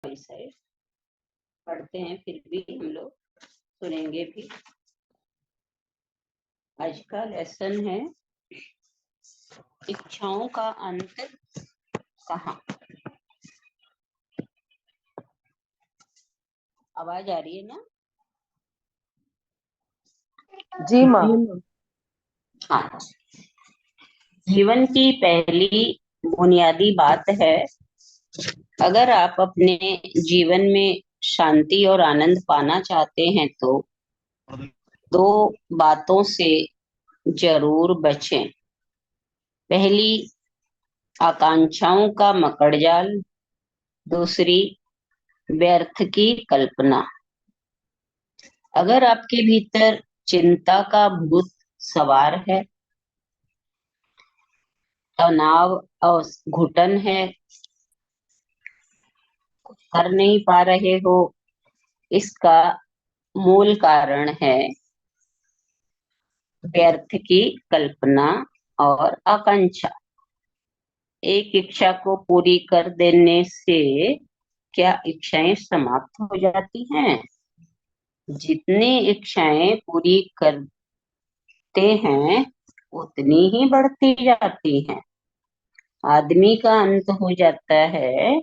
विषय पढ़ते हैं, फिर भी हम लोग सुनेंगे भी। आज का लेसन है इच्छाओं का अंत कहाँ। आवाज आ रही है ना? जी माँ। हाँ, जीवन की पहली बुनियादी बात है, अगर आप अपने जीवन में शांति और आनंद पाना चाहते हैं तो दो बातों से जरूर बचें। पहली, आकांक्षाओं का मकड़जाल। दूसरी, व्यर्थ की कल्पना। अगर आपके भीतर चिंता का भूत सवार है, तनाव और घुटन है, कर नहीं पा रहे हो, इसका मूल कारण है व्यर्थ की कल्पना और आकांक्षा। एक इच्छा को पूरी कर देने से क्या इच्छाएं समाप्त हो जाती हैं? जितनी इच्छाएं पूरी करते हैं उतनी ही बढ़ती जाती हैं। आदमी का अंत हो जाता है,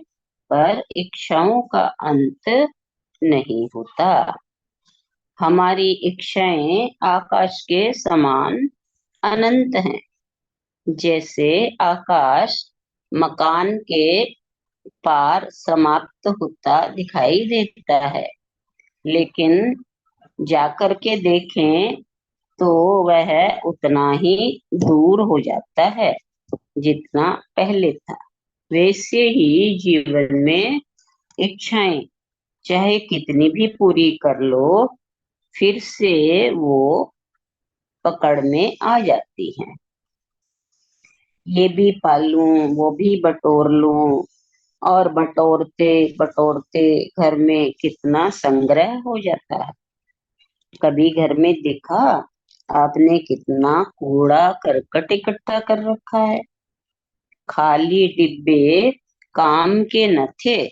पर इच्छाओं का अंत नहीं होता। हमारी इच्छाएं आकाश के समान अनंत हैं। जैसे आकाश मकान के पार समाप्त होता दिखाई देता है, लेकिन जाकर के देखें तो वह उतना ही दूर हो जाता है जितना पहले था। वैसे ही जीवन में इच्छाएं चाहे कितनी भी पूरी कर लो, फिर से वो पकड़ में आ जाती हैं। ये भी पालूं, वो भी बटोर लूं, और बटोरते बटोरते घर में कितना संग्रह हो जाता है। कभी घर में देखा आपने कितना कूड़ा करकट इकट्ठा कर रखा है। खाली डिब्बे काम के न थे,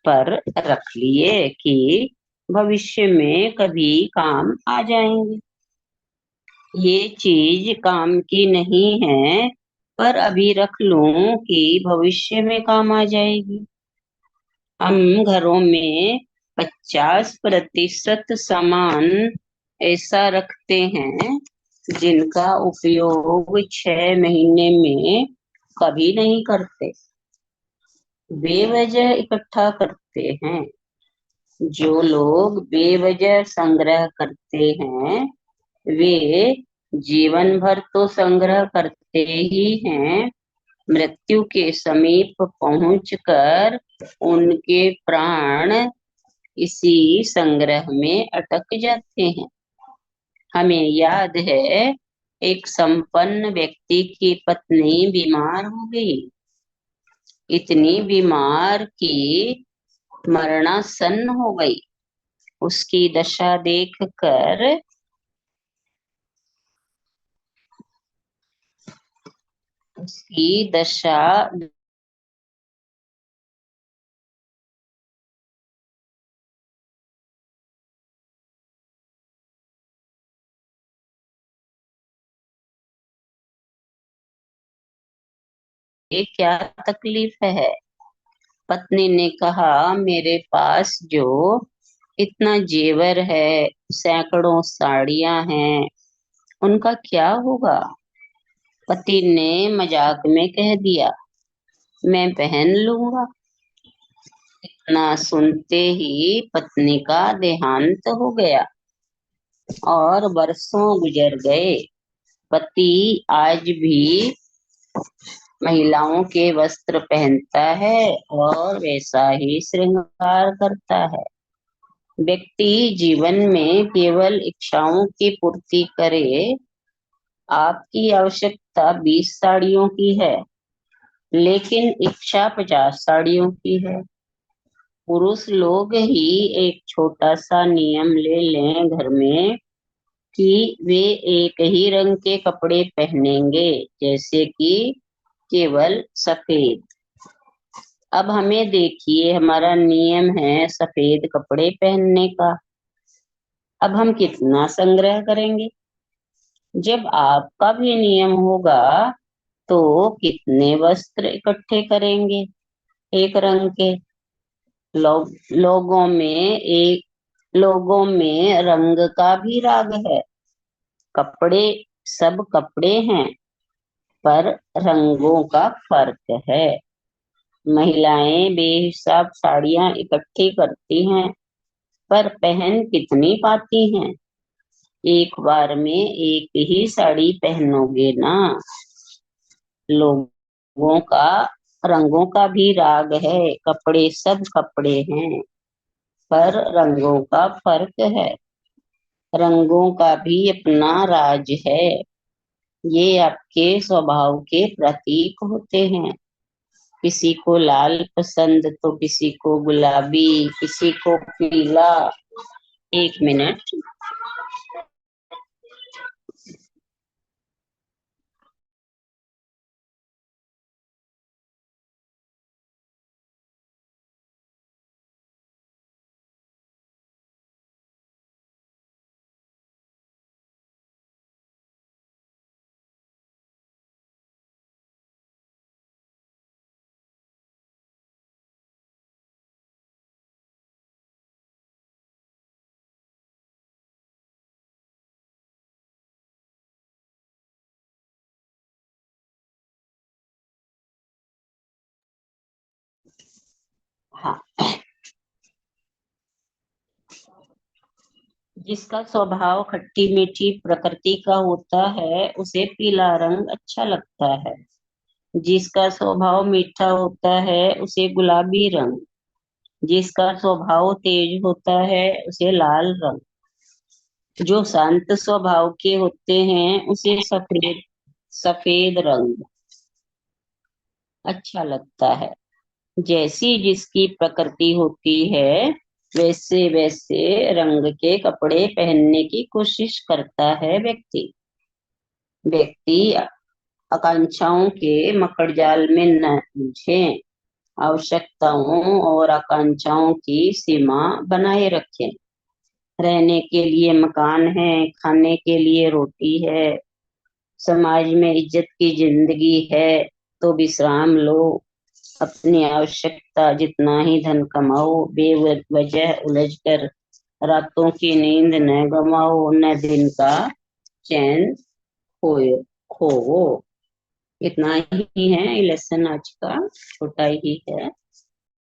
पर रख लिए कि भविष्य में कभी काम आ जाएंगे। ये चीज काम की नहीं है, पर अभी रख लूं कि भविष्य में काम आ जाएगी। हम घरों में 50% सामान ऐसा रखते हैं जिनका उपयोग 6 महीने में कभी नहीं करते, बेवजह इकट्ठा करते हैं। जो लोग बेवजह संग्रह करते हैं, वे जीवन भर तो संग्रह करते ही हैं, मृत्यु के समीप पहुंचकर उनके प्राण इसी संग्रह में अटक जाते हैं। हमें याद है, एक संपन्न व्यक्ति की पत्नी बीमार हो गई। इतनी बीमार कि मरणासन्न हो गई। उसकी दशा देखकर उसकी दशा ये क्या तकलीफ है? पत्नी ने कहा, मेरे पास जो इतना जेवर है, सैकड़ों साड़ियां हैं, उनका क्या होगा? पति ने मजाक में कह दिया, मैं पहन लूंगा। इतना सुनते ही पत्नी का देहांत हो गया और वर्षों गुजर गए। पति आज भी महिलाओं के वस्त्र पहनता है और वैसा ही श्रृंगार करता है। व्यक्ति जीवन में केवल इच्छाओं की पूर्ति करे। आपकी आवश्यकता 20 साड़ियों की है, लेकिन इच्छा 50 साड़ियों की है। पुरुष लोग ही एक छोटा सा नियम ले लें घर में कि वे एक ही रंग के कपड़े पहनेंगे, जैसे कि केवल सफेद। अब हमें देखिए, हमारा नियम है सफेद कपड़े पहनने का। अब हम कितना संग्रह करेंगे? जब आपका भी नियम होगा तो कितने वस्त्र इकट्ठे करेंगे एक रंग के? लोगों में लोगों में रंग का भी राग है। कपड़े सब कपड़े हैं, पर रंगों का फर्क है। महिलाएं बेहिसाब साड़ियां इकट्ठी करती हैं, पर पहन कितनी पाती हैं? एक बार में एक ही साड़ी पहनोगे ना। लोगों का रंगों का भी राग है। कपड़े सब कपड़े हैं, पर रंगों का फर्क है। रंगों का भी अपना राज है। ये आपके स्वभाव के प्रतीक होते हैं। किसी को लाल पसंद तो किसी को गुलाबी, किसी को पीला। एक मिनट। हाँ, जिसका स्वभाव खट्टी मीठी प्रकृति का होता है उसे पीला रंग अच्छा लगता है। जिसका स्वभाव मीठा होता है उसे गुलाबी रंग। जिसका स्वभाव तेज होता है उसे लाल रंग। जो शांत स्वभाव के होते हैं उसे सफेद सफेद रंग अच्छा लगता है। जैसी जिसकी प्रकृति होती है, वैसे वैसे रंग के कपड़े पहनने की कोशिश करता है व्यक्ति। व्यक्ति आकांक्षाओं के मकड़जाल में न उलझे, आवश्यकताओं और आकांक्षाओं की सीमा बनाए रखें। रहने के लिए मकान है, खाने के लिए रोटी है, समाज में इज्जत की जिंदगी है, तो विश्राम लो। अपनी आवश्यकता जितना ही धन कमाओ, बेवजह उलझकर रातों की नींद न गमाओ, न दिन का चैन खोए खोओ। इतना ही है, ये लेसन आज का छोटा ही है।